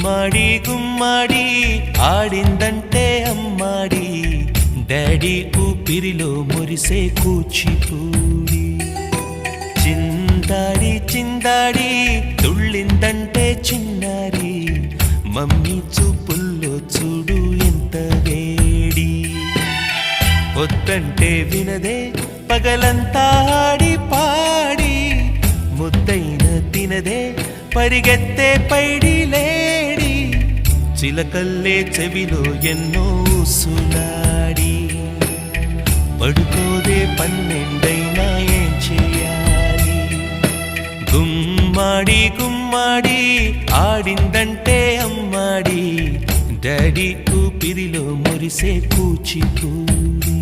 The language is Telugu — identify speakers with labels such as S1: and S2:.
S1: గుమ్మాడి గుమ్మాడి ఆడిందంటే అమ్మాడి డాడీ ఊపిరిలో మురిసే కూచిపూడి చిందాడి చిందాడి తుళ్ళిందంటే చిన్నారి మమ్మీ చూపుల్లో చూడు ఎంత వేడి వద్దంటే వినదే పగలంతా ఆడి పాడి ముద్దైన తినదే పరిగెత్తే పైడి లేడి చిలకల్లే చెవిలో ఎన్నో సులాడి పడుకోదే పన్నెండైనా ఏం చేయాలి గుమ్మాడి గుమ్మాడి ఆడిందంటే అమ్మాడి డాడీ ఊపిరిలో మురిసే కూచిపూడి